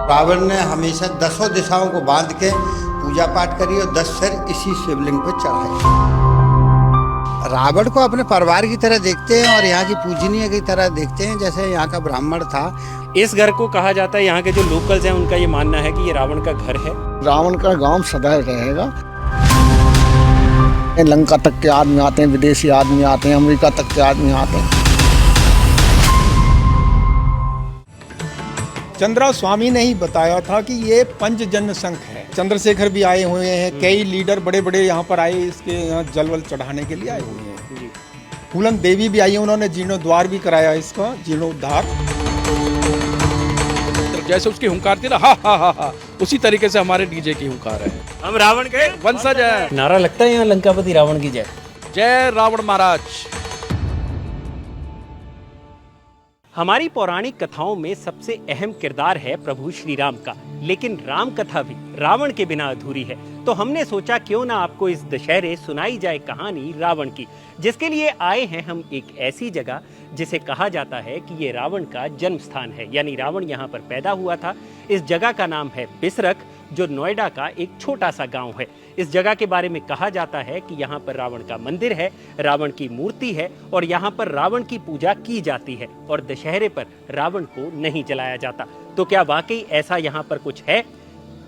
रावण ने हमेशा 10 दिशाओं को बांध के पूजा पाठ करी और 10 सिर इसी शिवलिंग पर चढ़ाए। रावण को अपने परिवार की तरह देखते हैं और यहाँ की पूजनीय की तरह देखते हैं, जैसे यहाँ का ब्राह्मण था। इस घर को कहा जाता है, यहाँ के जो लोकल्स हैं उनका ये मानना है कि ये रावण का घर है। रावण का गांव सदैव रहेगा। लंका तक के आदमी आते हैं, विदेशी आदमी आते हैं, अमेरिका तक के आदमी आते हैं। चंद्रा स्वामी ने ही बताया था कि ये पंचजन्य शंख है। चंद्रशेखर भी आए हुए हैं, कई लीडर बड़े बड़े यहाँ पर आए, इसके यहाँ जलवल चढ़ाने के लिए आए हुए हैं। फूलन देवी भी आई है, उन्होंने जीर्णोद्वार भी कराया, इसका जीर्णोद्धार। जैसे उसकी हुंकार थी ना, हा हा हा हा, उसी तरीके से हमारे डीजे की हुंकार है। हम रावण के वंशज है। नारा लगता है यहाँ लंकापति रावण की जय। जय रावण महाराज। हमारी पौराणिक कथाओं में सबसे अहम किरदार है प्रभु श्री राम का, लेकिन राम कथा भी रावण के बिना अधूरी है। तो हमने सोचा क्यों ना आपको इस दशहरे सुनाई जाए कहानी रावण की, जिसके लिए आए हैं हम एक ऐसी जगह जिसे कहा जाता है कि ये रावण का जन्म स्थान है, यानी रावण यहाँ पर पैदा हुआ था। इस जगह का नाम है बिसरख, जो नोएडा का एक छोटा सा गांव है। इस जगह के बारे में कहा जाता है कि यहाँ पर रावण का मंदिर है, रावण की मूर्ति है और यहाँ पर रावण की पूजा की जाती है और दशहरे पर रावण को नहीं जलाया जाता। तो क्या वाकई ऐसा यहाँ पर कुछ है?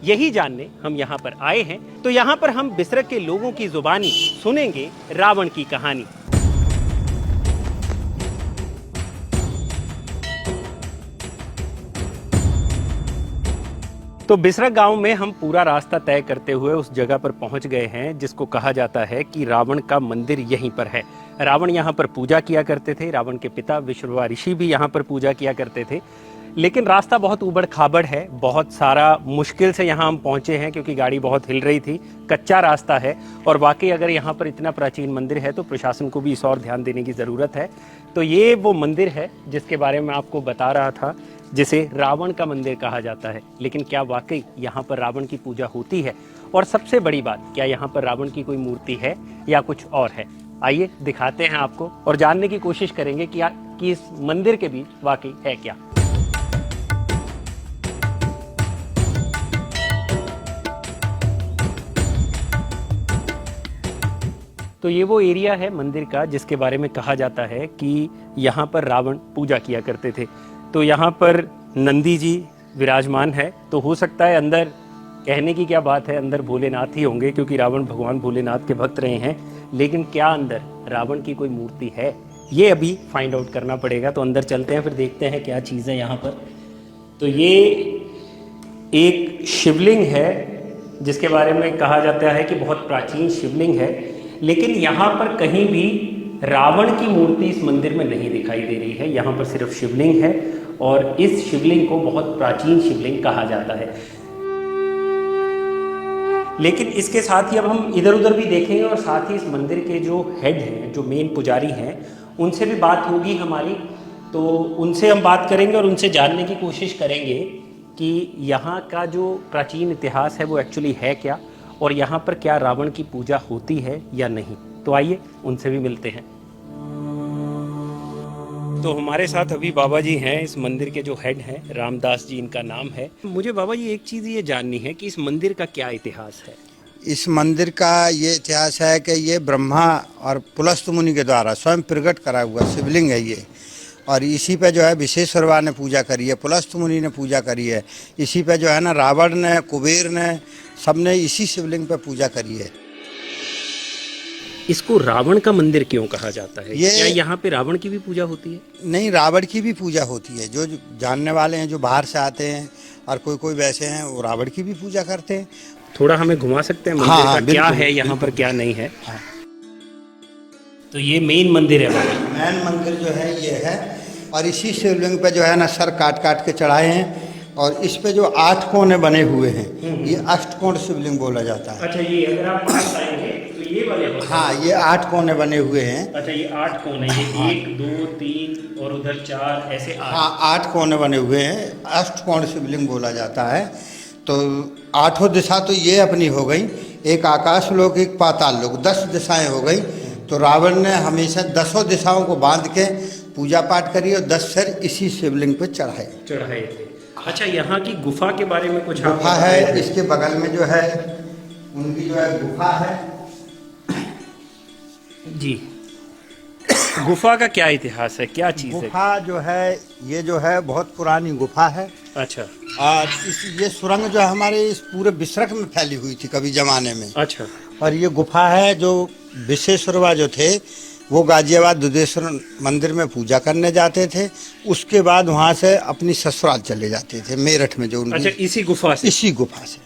यही जानने हम यहाँ पर आए हैं। तो यहाँ पर हम बिसरख के लोगों की जुबानी सुनेंगे रावण की कहानी। तो बिसरख गांव में हम पूरा रास्ता तय करते हुए उस जगह पर पहुंच गए हैं जिसको कहा जाता है कि रावण का मंदिर यहीं पर है। रावण यहाँ पर पूजा किया करते थे, रावण के पिता विश्रवा ऋषि भी यहाँ पर पूजा किया करते थे। लेकिन रास्ता बहुत ऊबड़ खाबड़ है, बहुत सारा मुश्किल से यहाँ हम पहुँचे हैं क्योंकि गाड़ी बहुत हिल रही थी, कच्चा रास्ता है। और वाकई अगर यहाँ पर इतना प्राचीन मंदिर है तो प्रशासन को भी इस और ध्यान देने की ज़रूरत है। तो ये वो मंदिर है जिसके बारे में आपको बता रहा था, जिसे रावण का मंदिर कहा जाता है। लेकिन क्या वाकई यहाँ पर रावण की पूजा होती है? और सबसे बड़ी बात, क्या यहाँ पर रावण की कोई मूर्ति है या कुछ और है? आइए दिखाते हैं आपको और जानने की कोशिश करेंगे कि इस मंदिर के बीच वाकई है क्या। तो ये वो एरिया है मंदिर का जिसके बारे में कहा जाता है कि यहाँ पर रावण पूजा किया करते थे। तो यहाँ पर नंदी जी विराजमान है, तो हो सकता है अंदर, कहने की क्या बात है, अंदर भोलेनाथ ही होंगे क्योंकि रावण भगवान भोलेनाथ के भक्त रहे हैं। लेकिन क्या अंदर रावण की कोई मूर्ति है, ये अभी फाइंड आउट करना पड़ेगा। तो अंदर चलते हैं, फिर देखते हैं क्या चीज़ है यहाँ पर। तो ये एक शिवलिंग है जिसके बारे में कहा जाता है कि बहुत प्राचीन शिवलिंग है, लेकिन यहाँ पर कहीं भी रावण की मूर्ति इस मंदिर में नहीं दिखाई दे रही है। यहाँ पर सिर्फ शिवलिंग है और इस शिवलिंग को बहुत प्राचीन शिवलिंग कहा जाता है। लेकिन इसके साथ ही अब हम इधर उधर भी देखेंगे और साथ ही इस मंदिर के जो हेड हैं, जो मेन पुजारी हैं, उनसे भी बात होगी हमारी। तो उनसे हम बात करेंगे और उनसे जानने की कोशिश करेंगे कि यहाँ का जो प्राचीन इतिहास है वो एक्चुअली है क्या, और यहाँ पर क्या रावण की पूजा होती है या नहीं। तो आइए उनसे भी मिलते हैं। तो हमारे साथ अभी बाबा जी हैं, इस मंदिर के जो हेड हैं, रामदास जी इनका नाम है। मुझे बाबा जी एक चीज़ ये जाननी है कि इस मंदिर का क्या इतिहास है। इस मंदिर का ये इतिहास है कि ये ब्रह्मा और पुलस्त मुनि के द्वारा स्वयं प्रकट करा हुआ शिवलिंग है ये, और इसी पे जो है विश्वेश्वरवा ने पूजा करी है, पुलस्त मुनि ने पूजा करी है। इसी पे जो है ना रावण ने, कुबेर ने, सबने इसी शिवलिंग पे पूजा करी है। इसको रावण का मंदिर क्यों कहा जाता है? ये क्या यहाँ पे रावण की भी पूजा होती है? नहीं, रावण की भी पूजा होती है। जो जानने वाले हैं, जो बाहर से आते हैं और कोई वैसे हैं, वो रावण की भी पूजा करते हैं। थोड़ा हमें घुमा सकते हैं मंदिर हाँ, का, क्या है यहाँ पर, क्या नहीं है? हाँ। तो ये मेन मंदिर है बाबा। मेन मंदिर जो है ये है, और इसी शिवलिंग पे जो है ना सर काट काट के चढ़ाए हैं, और इस पे जो 8 कोने बने हुए हैं, ये अष्टकोण शिवलिंग बोला जाता है। अच्छा, ये अगर आप पास आएंगे तो ये वाले होते हैं। हाँ, ये 8 कोने बने हुए हैं। अच्छा, ये 8 कोने, ये 1 2 3 और उधर 4, ऐसे 8। हाँ, 8 कोने बने हुए हैं, अष्टकोण शिवलिंग बोला जाता है। तो 8 दिशा तो ये अपनी हो गई, एक आकाश लोक, एक पाताल लोक, 10 दिशाएं हो गई। तो रावण ने हमेशा 10 दिशाओं को बांध के पूजा पाठ करी और 10 सिर इसी शिवलिंग पे चढ़ाए थे। अच्छा, यहाँ की गुफा के बारे में कुछ आप गुफा बताएं? है, इसके बगल में जो है उनकी जो है गुफा है। जी, गुफा का क्या इतिहास है, क्या चीज़ है? गुफा जो है ये जो है बहुत पुरानी गुफा है। अच्छा और ये सुरंग जो है हमारे इस पूरे बिसरक में फैली हुई थी कभी जमाने में। अच्छा और ये गुफा है जो विश्वेश्वरवा जो थे वो गाजियाबाद दुधेश्वर मंदिर में पूजा करने जाते थे, उसके बाद वहाँ से अपनी ससुराल चले जाते थे मेरठ में जो अच्छा, उनकी इसी गुफा से? इसी गुफा से।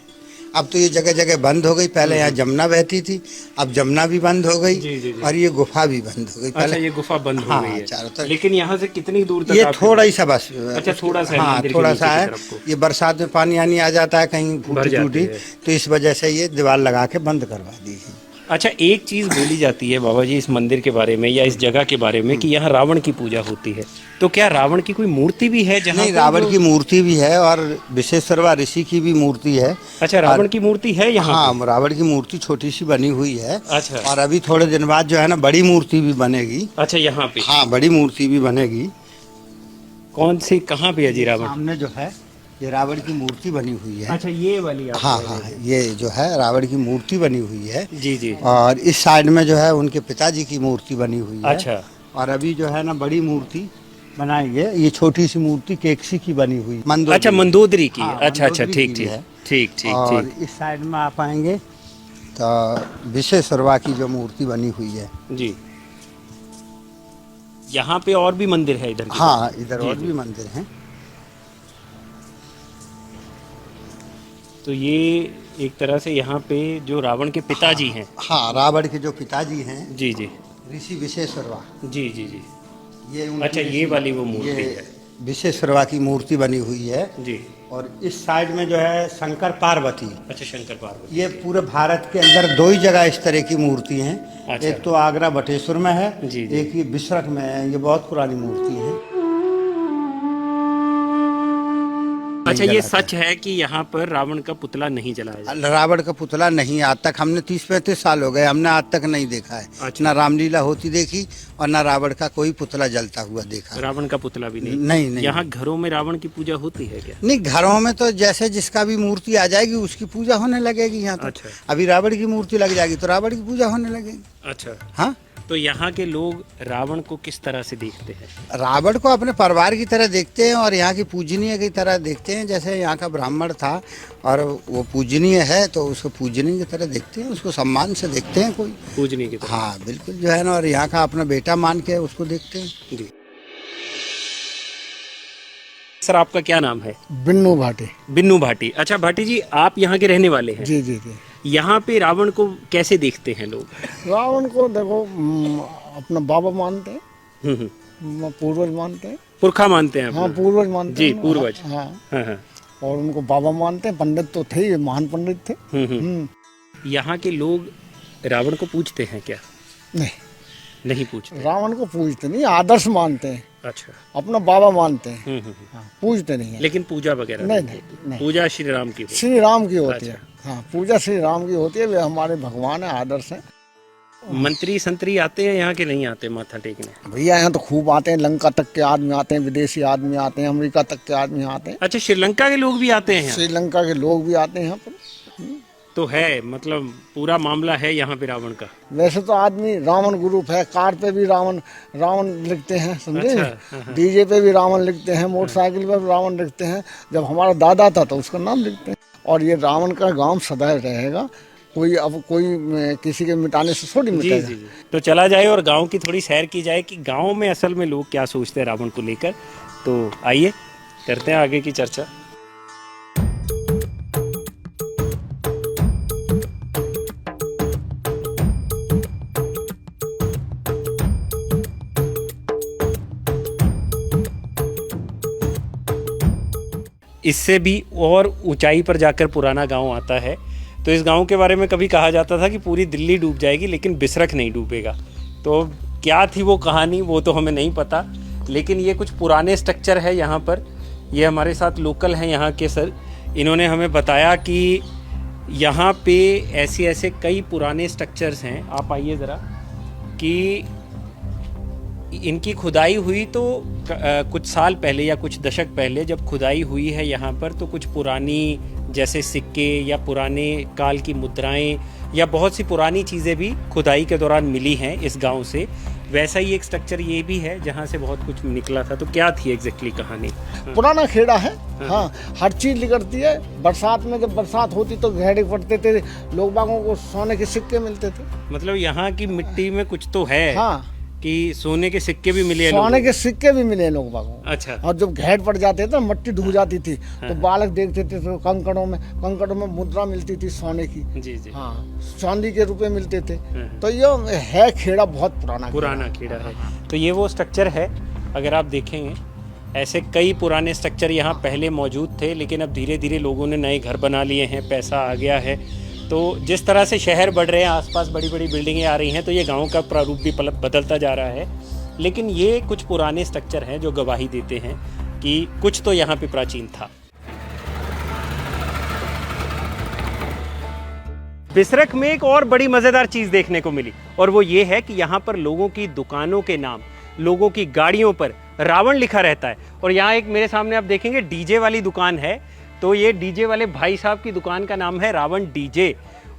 अब तो ये जगह जगह बंद हो गई, पहले यहाँ जमुना बहती थी, अब जमुना भी बंद हो गई। जी, जी, जी। और ये गुफा भी बंद हो गई। अच्छा, ये गुफा बंद हो हाँ, गई है चारों तरफ। लेकिन यहाँ से कितनी दूर तक ये आप- थोड़ा ही सा बस। अच्छा, थोड़ा सा है हाँ, मंदिर के थोड़ा नीचे सा की है। तरफ को। ये बरसात में पानी आनी आ जाता है कहीं भर फूटी जाती टूटी, है। तो इस वजह से ये दीवार लगा के बंद करवा दी है। अच्छा, एक चीज बोली जाती है बाबा जी इस मंदिर के बारे में या इस जगह के बारे में कि यहाँ रावण की पूजा होती है, तो क्या रावण की कोई मूर्ति भी है जहाँ नहीं, पे रावण जो- की मूर्ति भी है और विश्वेश्वरवा ऋषि की भी मूर्ति है। अच्छा, रावण की मूर्ति है यहाँ हाँ, रावण की मूर्ति छोटी सी बनी हुई है। अच्छा। और अभी थोड़े दिन बाद जो है ना बड़ी मूर्ति भी बनेगी। पे? अच्छा, यहाँ पे हाँ, बड़ी मूर्ति भी बनेगी। कौन सी, कहाँ पे है जी रावण? सामने जो है ये रावण की मूर्ति बनी हुई है। अच्छा, ये वाली आप हाँ कह हाँ, रहे ये जो है रावण की मूर्ति बनी हुई है। हैं। जी जी। और इस साइड में जो है उनके पिताजी की मूर्ति बनी हुई है। अच्छा और अभी जो है ना बड़ी मूर्ति बनाई है, ये छोटी सी मूर्ति केकसी की बनी हुई मंदोदरी। अच्छा, मंदोदरी की हाँ, है। अच्छा अच्छा, मंदोदरी ठीक की ठीक है। ठीक ठीक और ठीक। इस साइड में आप आएंगे तो विश्वेश्वरवा की जो मूर्ति बनी हुई है। जी, यहाँ पे और भी मंदिर है इधर की हाँ, इधर जी, और जी। भी मंदिर हैं। तो ये एक तरह से यहाँ पे जो रावण के पिताजी हैं। हाँ, रावण के जो पिताजी हैं जी जी ऋषि विश्वेश्वरवा, जी जी जी। ये उनकी अच्छा, ये वाली वो मूर्ति ये है। विश्वेश्वरवा की मूर्ति बनी हुई है। जी। और इस साइड में जो है शंकर पार्वती। अच्छा, शंकर पार्वती। ये पूरे भारत के अंदर दो ही जगह इस तरह की मूर्ति हैं। अच्छा। एक तो आगरा बटेश्वर में है, जी, जी। एक ये बिसरख में है। ये बहुत पुरानी मूर्ति है। अच्छा, ये जलाते सच है कि यहाँ पर रावण का पुतला नहीं जलाया जाता? रावण का पुतला नहीं, आज तक हमने 30-35 साल हो गए, हमने आज तक नहीं देखा है। अच्छा। ना रामलीला होती देखी और ना रावण का कोई पुतला जलता हुआ देखा। रावण का पुतला भी नहीं? नहीं। यहाँ घरों में रावण की पूजा होती है क्या? नहीं, घरों में तो जैसे जिसका भी मूर्ति आ जाएगी उसकी पूजा होने लगेगी यहाँ तो। अच्छा। अभी रावण की मूर्ति लग जाएगी तो रावण की पूजा होने लगेगी। अच्छा, हाँ, तो यहाँ के लोग रावण को किस तरह से देखते हैं? रावण को अपने परिवार की तरह देखते हैं और यहाँ की पूजनीय की तरह देखते हैं। जैसे यहाँ का ब्राह्मण था और वो पूजनीय है तो उसको पूजनीय की तरह देखते हैं, उसको सम्मान से देखते हैं कोई। पूजने की तरह? हाँ बिल्कुल, जो है ना, और यहाँ का अपना बेटा मान के उसको देखते हैं। जी। सर, आपका क्या नाम है? बिन्नू भाटी। बिन्नू भाटी। अच्छा भाटी जी, आप यहाँ के रहने वाले हैं? जी जी जी। यहाँ पे रावण को कैसे देखते हैं लोग? रावण को देखो अपना बाबा मानते हैं, हम्म। पूर्वज मानते हैं। पुरखा मानते हैं आप हाँ, लोग? पूर्वज मानते जी, हैं। पूर्वज। हाँ, हाँ हाँ। और उनको बाबा मानते हैं। पंडित तो थे, ये महान पंडित थे। हम्म। यहाँ के लोग रावण को पूजते हैं क्या? नहीं, नहीं पूछते? रावण को पूजते नहीं, आदर्श मानते हैं, अच्छा। अपना बाबा मानते हैं। हम्म। हाँ, पूजते नहीं है। लेकिन पूजा वगैरह नहीं, होती? नहीं। पूजा श्री राम की होती? श्री राम की होती है। अच्छा। हाँ, पूजा श्री राम की होती है। वे हमारे भगवान है, आदर्श है। मंत्री संतरी आते हैं यहाँ के? नहीं आते माथा टेकने? भैया यहाँ तो खूब आते हैं, लंका तक के आदमी आते हैं, विदेशी आदमी आते हैं, अमेरिका तक के आदमी आते हैं, अच्छा, श्रीलंका के लोग भी आते हैं यहाँ? श्रीलंका के लोग भी आते हैं यहाँ पर। तो है, मतलब पूरा मामला है यहाँ पे रावण का? वैसे तो आदमी रावण ग्रुप है, कार पे भी रावण लिखते हैं, समझे? अच्छा, हाँ। डीजे पे भी रावण लिखते हैं, मोटरसाइकिल पे भी रावण लिखते हैं। जब हमारा दादा था तो उसका नाम लिखते हैं। और ये रावण का गांव सदैव रहेगा। कोई किसी के मिटाने से थोड़ी जी मिटेगा। जी जी। तो चला जाए और गांव की थोड़ी सैर की जाए कि गांव में असल में लोग क्या सोचते हैं रावण को लेकर। तो आइए करते हैं आगे की चर्चा। इससे भी और ऊंचाई पर जाकर पुराना गांव आता है। तो इस गांव के बारे में कभी कहा जाता था कि पूरी दिल्ली डूब जाएगी लेकिन बिसरख नहीं डूबेगा। तो क्या थी वो कहानी, वो तो हमें नहीं पता, लेकिन ये कुछ पुराने स्ट्रक्चर है यहाँ पर। ये हमारे साथ लोकल हैं यहाँ के सर, इन्होंने हमें बताया कि यहाँ पे ऐसे कई पुराने स्ट्रक्चर्स हैं। आप आइए ज़रा, कि इनकी खुदाई हुई तो कुछ साल पहले या कुछ दशक पहले जब खुदाई हुई है यहाँ पर, तो कुछ पुरानी जैसे सिक्के या पुराने काल की मुद्राएं या बहुत सी पुरानी चीज़ें भी खुदाई के दौरान मिली हैं इस गांव से। वैसा ही एक स्ट्रक्चर ये भी है जहाँ से बहुत कुछ निकला था। तो क्या थी एग्जैक्टली कहानी? पुराना खेड़ा है। हाँ, हर चीज निकलती है। बरसात में जब बरसात होती तो घेरे पड़ते थे, लोग बागों को सोने के सिक्के मिलते थे। मतलब यहाँ की मिट्टी में कुछ तो है। हाँ, कि सोने के सिक्के भी मिले हैं सोने लोगों के सिक्के भी मिले लोग बागों को। अच्छा। और जब घेर पड़ जाते थे, मट्टी डूब जाती थी, तो बालक देखते थे तो कंकड़ों में मुद्रा मिलती थी सोने की। जी जी। हाँ, चांदी के रुपए मिलते थे। तो ये है खेड़ा बहुत पुराना खेड़ा है। तो ये वो स्ट्रक्चर है, अगर आप देखेंगे ऐसे कई पुराने स्ट्रक्चर यहाँ पहले मौजूद थे, लेकिन अब धीरे धीरे लोगों ने नए घर बना लिए हैं, पैसा आ गया है। तो जिस तरह से शहर बढ़ रहे हैं, आसपास बड़ी बड़ी बिल्डिंगें आ रही हैं, तो ये गांव का प्रारूप भी बदलता जा रहा है। लेकिन ये कुछ पुराने स्ट्रक्चर हैं जो गवाही देते हैं कि कुछ तो यहाँ पे प्राचीन था। बिसरख में एक और बड़ी मज़ेदार चीज़ देखने को मिली, और वो ये है कि यहाँ पर लोगों की दुकानों के नाम, लोगों की गाड़ियों पर रावण लिखा रहता है। और यहाँ एक मेरे सामने आप देखेंगे डीजे वाली दुकान है, तो ये डीजे वाले भाई साहब की दुकान का नाम है रावण डीजे।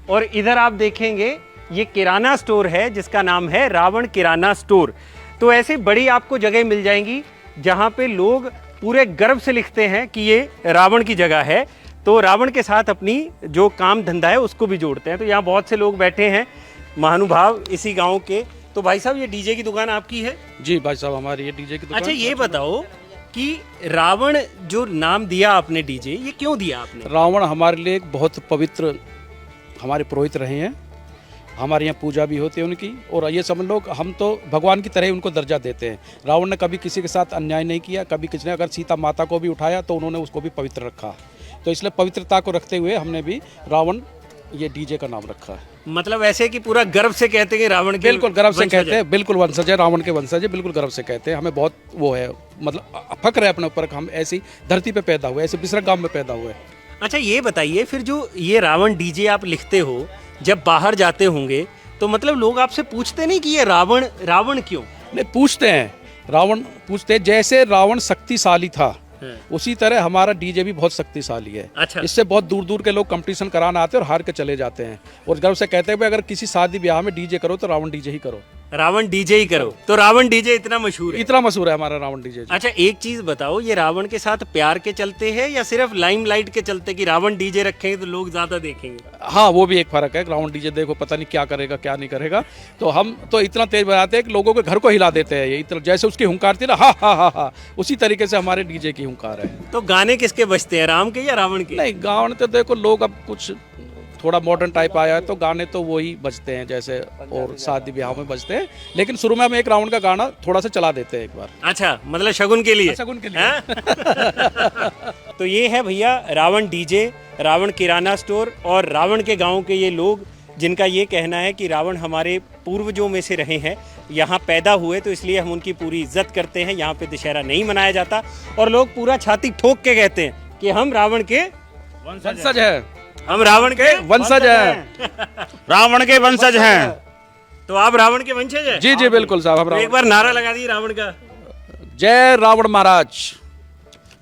और इधर आप देखेंगे ये किराना स्टोर है जिसका नाम है रावण किराना स्टोर। तो ऐसी बड़ी आपको जगह मिल जाएंगी जहाँ पे लोग पूरे गर्व से लिखते हैं कि ये रावण की जगह है, तो रावण के साथ अपनी जो काम धंधा है उसको भी जोड़ते हैं। तो यहाँ बहुत से लोग बैठे हैं, महानुभाव इसी गाँव के। तो भाई साहब, ये डीजे की दुकान आपकी है? जी भाई साहब, हमारी ये डीजे की दुकान। अच्छा, ये बताओ कि रावण जो नाम दिया आपने डीजे, ये क्यों दिया आपने? रावण हमारे लिए एक बहुत पवित्र हमारे पुरोहित रहे हैं। हमारे यहाँ पूजा भी होती है उनकी, और ये समझ लो हम तो भगवान की तरह ही उनको दर्जा देते हैं। रावण ने कभी किसी के साथ अन्याय नहीं किया, कभी किसी ने अगर सीता माता को भी उठाया तो उन्होंने उसको भी पवित्र रखा। तो इसलिए पवित्रता को रखते हुए हमने भी रावण ये डीजे का नाम रखा है। मतलब ऐसे कि पूरा गर्व से कहते हैं कि रावण के बिल्कुल गर्व से कहते हैं, बिल्कुल वंशज है, रावण के वंशज है, बिल्कुल गर्व से कहते हैं। हमें बहुत वो है, मतलब फक्र है अपने ऊपर, हम ऐसी धरती पे पैदा हुए, ऐसे बिसरख गांव में पैदा हुए। अच्छा, ये बताइए फिर जो ये रावण डीजे आप लिखते हो, जब बाहर जाते होंगे तो मतलब लोग आपसे पूछते नहीं कि ये रावण रावण क्यों? नहीं, पूछते हैं, रावण पूछते हैं। जैसे रावण शक्तिशाली था उसी तरह हमारा डीजे भी बहुत शक्तिशाली है। अच्छा। इससे बहुत दूर दूर के लोग कंपटीशन कराने आते हैं और हार के चले जाते हैं, और गर्व से कहते हैं अगर किसी शादी ब्याह में डीजे करो तो रावण डीजे ही करो। रावण डीजे ही करो। तो रावण डीजे इतना मशहूर है? इतना मशहूर है हमारा रावण डीजे। अच्छा, एक चीज बताओ, ये रावण के साथ प्यार के चलते हैं या सिर्फ लाइमलाइट के चलते कि रावण डीजे रखेंगे तो लोग ज्यादा देखेंगे? हाँ, वो भी एक फर्क है। रावण डीजे देखो पता नहीं क्या करेगा क्या नहीं करेगा, तो हम तो इतना तेज बजाते हैं कि लोगों के घर को हिला देते हैं। ये इतना जैसे उसकी हुंकार थी ना, हा हा हा हा, उसी तरीके से हमारे डीजे की हुंकार है। तो गाने किसके बजते हैं, राम के या रावण के? नहीं, गाने तो देखो लोग अब कुछ थोड़ा मॉडर्न टाइप आया है तो गाने तो वही बजते हैं जैसे, और शादी ब्याह में बजते हैं। लेकिन शुरू में हम एक रावण का गाना थोड़ा सा चला देते हैं एक बार। अच्छा, मतलब शगुन के लिए? शगुन के लिए। तो ये है भैया रावण डीजे, रावण किराना स्टोर और रावण के गांव के ये लोग, जिनका ये कहना है कि रावण हमारे पूर्वजों में से रहे हैं, यहाँ पैदा हुए, तो इसलिए हम उनकी पूरी इज्जत करते हैं। यहाँ पे दशहरा नहीं मनाया जाता और लोग पूरा छाती ठोक के कहते हैं कि हम रावण के वंशज है, हम रावण के वंशज हैं। रावण के वंशज हैं। तो आप रावण के वंशज हैं? जी जी बिल्कुल साहब। तो एक बार नारा लगा दिए रावण का। जय रावण महाराज,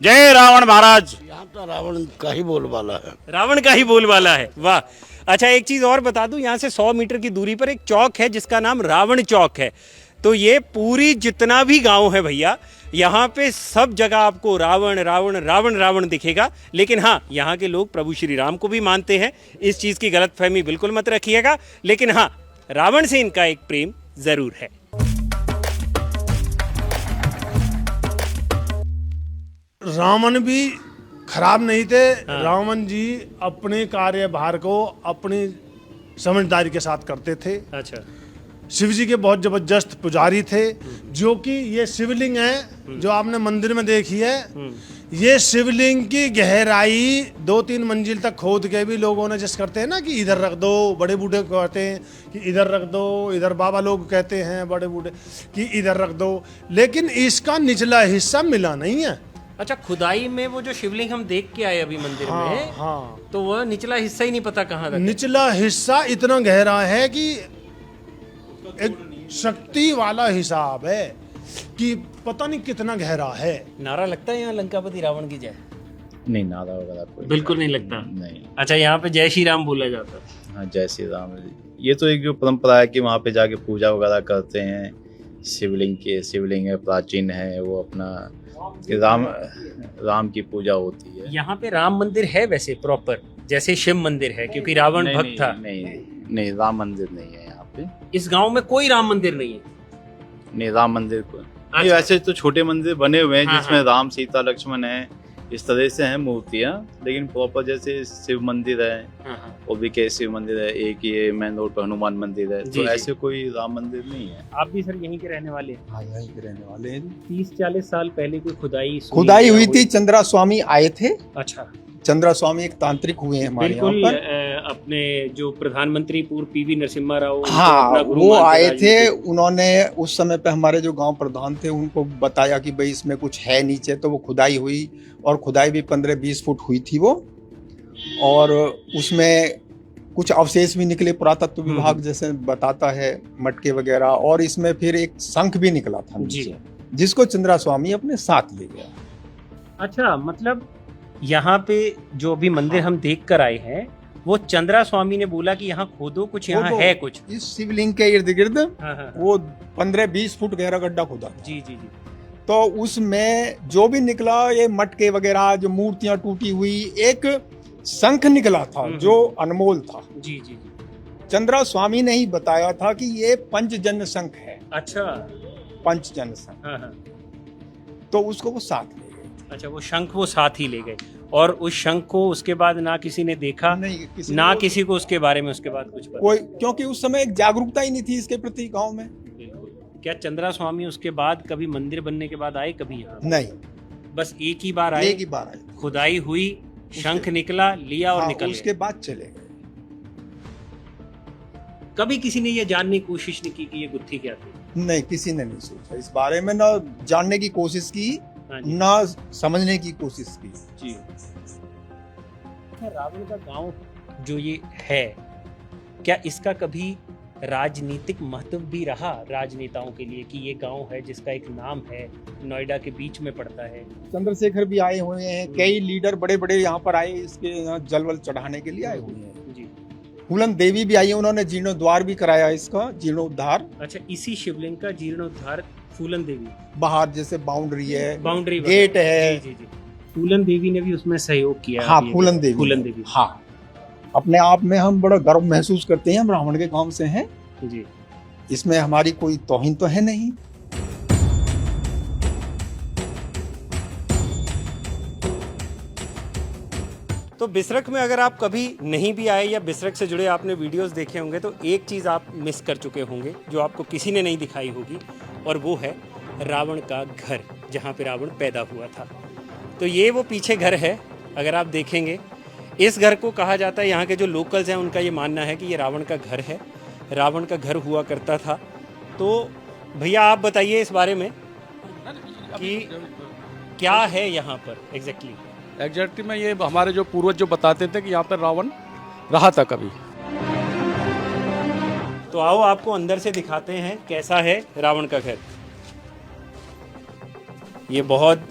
जय रावण महाराज। यहाँ तो रावण का ही बोलबाला है। रावण का ही बोलबाला है, वाह। अच्छा, एक चीज और बता दूं, यहाँ से 100 मीटर की दूरी पर एक चौक है जिसका नाम रावण चौक है। तो ये पूरी जितना भी गांव है भैया, यहाँ पे सब जगह आपको रावण रावण रावण रावण दिखेगा। लेकिन हाँ, यहाँ के लोग प्रभु श्री राम को भी मानते हैं, इस चीज की गलतफहमी बिल्कुल मत रखिएगा। लेकिन हाँ, रावण से इनका एक प्रेम जरूर है। रावण भी खराब नहीं थे। रावण जी अपने कार्यभार को अपनी समझदारी के साथ करते थे। अच्छा। शिव जी के बहुत जबरदस्त पुजारी थे, जो कि ये शिवलिंग है जो आपने मंदिर में देखी है। ये शिवलिंग की गहराई 2-3 मंजिल तक खोद के भी लोगों ने जिस करते हैं ना कि इधर रख दो, बड़े बूढ़े कहते हैं कि इधर रख दो, इधर बाबा लोग कहते हैं बड़े बूढ़े कि इधर रख दो, लेकिन इसका निचला हिस्सा मिला नहीं है। अच्छा, खुदाई में वो जो शिवलिंग हम देख के आए अभी मंदिर में, हाँ, तो वह निचला हिस्सा ही नहीं पता कहाँ तक है। निचला हिस्सा इतना गहरा है कि एक शक्ति वाला हिसाब है। कि पता नहीं कितना गहरा है। नारा लगता है यहाँ लंकापति रावण की जय? नहीं, नारा वगैरह कोई बिल्कुल नहीं लगता। नहीं। अच्छा, यहाँ पे जय श्री राम बोला जाता है? हाँ, जय श्री राम। ये तो एक जो परंपरा है कि वहाँ पे जाके पूजा वगैरह करते हैं। शिवलिंग है, प्राचीन है, वो अपना राम की पूजा होती है। यहाँ पे राम मंदिर है वैसे प्रॉपर, जैसे शिव मंदिर है, क्योंकि रावण भक्त था। नहीं, राम मंदिर नहीं है यहाँ पे। इस गांव में कोई राम मंदिर नहीं है? नहीं, राम मंदिर को नहीं। वैसे तो छोटे मंदिर बने हुए हैं हाँ, जिसमें हाँ। राम, सीता, लक्ष्मण है, इस तरह से हैं मूर्तियाँ, लेकिन प्रॉपर जैसे शिव मंदिर है, और भी के शिव मंदिर है, एक ये मेन रोड पर हनुमान मंदिर है, तो ऐसे कोई राम मंदिर नहीं है। आप भी सर यहीं के रहने वाले हैं? हाँ, यहीं के रहने वाले हैं। 30-40 साल पहले कोई खुदाई हुई थी, चंद्रा स्वामी आए थे। अच्छा, चंद्रा स्वामी एक तांत्रिक हुए हैं हमारे यहाँ बिल्कुल। पर। अपने जो प्रधानमंत्री पूर्व पीवी नरसिम्हा राव, उनको हाँ, अपना गुरु वो मानते आए थे। राजनीति। उन्होंने उस समय पे हमारे जो गांव प्रधान थे उनको बताया कि भाई इसमें कुछ है नीचे, तो वो खुदाई हुई, और खुदाई भी 15-20 फुट हुई थी वो, और उसमें कुछ अवशेष भी निकले, पुरातत्व विभाग जैसे बताता है, मटके वगैरह, और इसमें फिर एक शंख भी निकला था नीचे, जिसको चंद्रा स्वामी अपने साथ ले गया। अच्छा, मतलब यहाँ पे जो भी मंदिर हम देख कर आए हैं, वो चंद्रा स्वामी ने बोला कि यहाँ खोदो कुछ, यहाँ है कुछ। इस शिवलिंग के इर्द गिर्द हाँ। वो 15-20 फुट गहरा गड्ढा खोदा। जी। तो उसमें जो भी निकला, ये मटके वगैरह, जो मूर्तियां टूटी हुई, एक शंख निकला था जो अनमोल था। जी। चंद्रा स्वामी ने ही बताया था कि ये पंचजन्य शंख है। अच्छा। पंचजन्य शंख। हाँ। तो उसको वो साथ ले गए। अच्छा, वो शंख वो साथ ही ले गए, और उस शंख को उसके बाद ना किसी ने देखा, नहीं, किसी को उसके बारे में उसके बाद कुछ पता। कोई, क्योंकि उस समय एक जागरूकता ही नहीं थी इसके प्रति गांव में। क्या चंद्रा स्वामी उसके बाद कभी मंदिर बनने के बाद आए कभी यहाँ? नहीं, बस एक ही बार आए। एक ही बार आए, खुदाई हुई, शंख निकला, लिया और निकल उसके गए। बाद चले गए। कभी किसी ने ये जानने की कोशिश नहीं की कि ये गुत्थी क्या थी? नहीं, किसी ने नहीं सोचा इस बारे में, ना जानने की कोशिश की, हाँ जी। ना समझने की कोशिश की। जी। रावण का गांव जो ये है, क्या इसका कभी राजनीतिक महत्व भी रहा राजनेताओं के लिए, कि ये गांव है जिसका एक नाम है, नोएडा के बीच में पड़ता है? चंद्रशेखर भी आए हुए हैं, कई लीडर बड़े बड़े यहाँ पर आए, इसके यहाँ जलवल चढ़ाने के लिए आए हुए हैं। जी। फूलन देवी भी आई है, उन्होंने जीर्णोद्वार भी कराया इसका, जीर्णोद्धार। अच्छा, इसी शिवलिंग का जीर्णोद्धार फूलन देवी, बाहर जैसे बाउंड्री है, बाउंड्री गेट है। जी। फूलन देवी ने भी उसमें सहयोग किया। हाँ, फूलन देवी। हाँ, अपने आप में हम बड़ा गर्व महसूस करते हैं, हम ब्राह्मण के गांव से हैं जी। इसमें हमारी कोई तौहीन तो है नहीं। तो बिसरख में अगर आप कभी नहीं भी आए, या बिसरख से जुड़े आपने वीडियोस देखे होंगे, तो एक चीज़ आप मिस कर चुके होंगे जो आपको किसी ने नहीं दिखाई होगी, और वो है रावण का घर, जहाँ पे रावण पैदा हुआ था। तो ये वो पीछे घर है, अगर आप देखेंगे, इस घर को कहा जाता है, यहाँ के जो लोकल्स हैं उनका ये मानना है कि ये रावण का घर है, रावण का घर हुआ करता था। तो भैया आप बताइए इस बारे में कि क्या है यहाँ पर एग्जैक्टली में। ये हमारे जो पूर्वज जो बताते थे कि यहाँ पर रावण रहा था कभी। तो आओ आपको अंदर से दिखाते हैं कैसा है रावण का घर। ये बहुत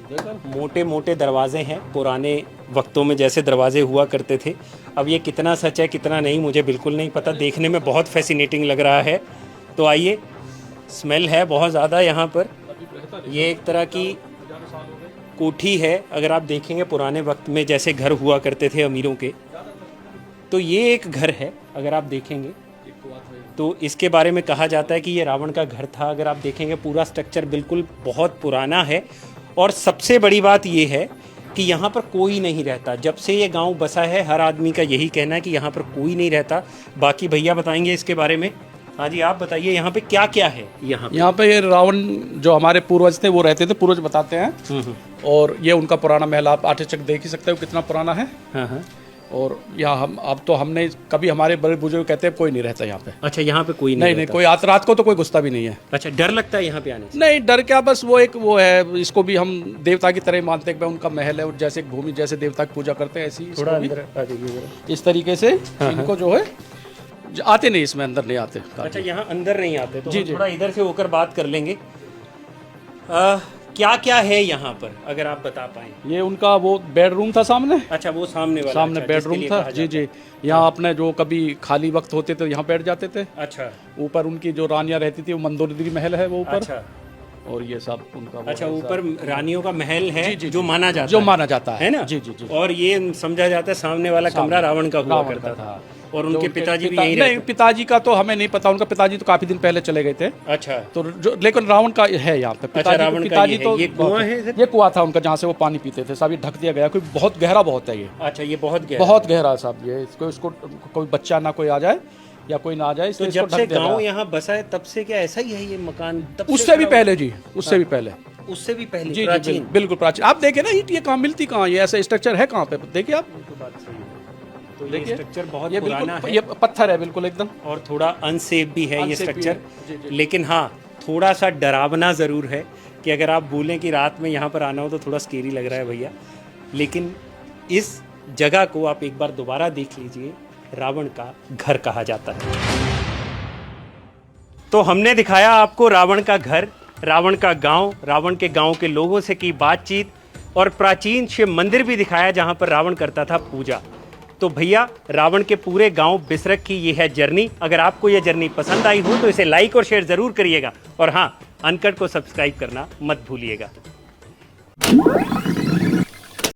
मोटे मोटे दरवाजे हैं, पुराने वक्तों में जैसे दरवाजे हुआ करते थे। अब ये कितना सच है कितना नहीं मुझे बिल्कुल नहीं पता, देखने में बहुत फैसिनेटिंग लग रहा है। तो आइए, स्मेल है बहुत ज़्यादा यहाँ पर। ये एक तरह की कोठी है, अगर आप देखेंगे पुराने वक्त में जैसे घर हुआ करते थे अमीरों के, तो ये एक घर है। अगर आप देखेंगे तो इसके बारे में कहा जाता है कि ये रावण का घर था। अगर आप देखेंगे पूरा स्ट्रक्चर बिल्कुल बहुत पुराना है, और सबसे बड़ी बात ये है कि यहाँ पर कोई नहीं रहता। जब से ये गांव बसा है, हर आदमी का यही कहना है कि यहाँ पर कोई नहीं रहता। बाकी भैया बताएंगे इसके बारे में। हाँ जी, आप बताइए यहाँ पे क्या क्या है। यहाँ पे ये रावण जो हमारे पूर्वज थे वो रहते थे, पूर्वज बताते हैं। और ये उनका पुराना महल, आप आटे चक देख ही सकते हो कितना पुराना है। हाँ। और यहाँ हमने कभी, हमारे बड़े बुजुर्ग कहते हैं कोई नहीं रहता यहाँ पे। अच्छा, यहाँ पे कोई नहीं, कोई रात को तो कोई घुसता भी नहीं है। अच्छा, डर लगता है यहाँ पे आने से? नहीं, डर क्या, बस वो एक वो है, इसको भी हम देवता की तरह मानते हैं। उनका महल है, और जैसे एक भूमि जैसे देवता की पूजा करते हैं, ऐसी थोड़ा अंदर आ जाइए इस तरीके से इनको जो है आते नहीं, इसमें अंदर नहीं आते। अच्छा, यहाँ अंदर नहीं आते, तो जी, थोड़ा इधर से होकर बात कर लेंगे। क्या क्या है यहाँ पर, अगर आप बता पाएं? ये उनका वो बेडरूम था सामने, अच्छा, वो सामने वाला, सामने अच्छा, जिसके बेडरूम लिए था। कहा जी जाता जी, यहाँ अपने जो कभी खाली वक्त होते थे यहाँ बैठ जाते थे। है। अच्छा ऊपर उनकी जो रानियां रहती थी वो मंदोदरी महल है वो ऊपर, अच्छा और ये सब उनका वो अच्छा, है ऊपर रानियों का महल है जी, जी, जो जी। माना जाता जो है, माना जाता है ना? जी जी जी। और ये समझा जाता है सामने वाला कमरा रावण का हुआ रावण करता का था। और उनके पिताजी भी पिता- यहीं नहीं, रहते? पिताजी का तो हमें नहीं पता, उनका पिताजी तो काफी दिन पहले चले गए थे। अच्छा तो जो लेकिन रावण का है यहाँ पे अच्छा, रावण का पिताजी ये है। तो ये कुआं है इधर? ये कुआं था उनका जहाँ से वो पानी पीते थे, सब ये ढक दिया गया, कोई बहुत गहरा बहुत है ये, अच्छा, ये बहुत गहरा बहुत गहरा साहब। ये इसको कोई बच्चा ना कोई आ जाए या कोई ना आ जाए, तो इसलिए जब इसको से ढक दिया गांव गया। यहाँ बसा है तब से क्या ऐसा ही है ये मकान? तब से उससे भी खड़ा पहले जी, उससे भी पहले, हुआ? उससे भी पहले जी जी प्राचीन? बिल्कुल प्राचीन। आप देखे ना ईंट ये कहाँ मिलती, कहाँ ये ऐसा स्ट्रक्चर है कहाँ पे, देखिए आप, तो ये देखिए स्ट्रक्चर बहुत ये पुराना बिल्कुल है ये पत्थर है बिल्कुल एकदम, और थोड़ा अनसेफ भी है ये Unsafe भी स्ट्रक्चर। है। जी, जी। लेकिन हाँ, थोड़ा सा डरावना ज़रूर है कि अगर आप बोलें कि रात में यहाँ पर आना हो तो थोड़ा स्केरी लग रहा है भैया। लेकिन इस जगह को आप एक बार दोबारा देख लीजिए, रावण का घर कहा जाता है। तो हमने दिखाया आपको रावण का घर, रावण का गांव, रावण के गांव के लोगों से की बातचीत, और प्राचीन शिव मंदिर भी दिखाया जहां पर रावण करता था पूजा। तो भैया, रावण के पूरे गांव बिसरख की ये है जर्नी। अगर आपको ये जर्नी पसंद आई हो तो इसे लाइक और शेयर जरूर करिएगा, और हाँ, अनकट को सब्सक्राइब करना मत भूलिएगा।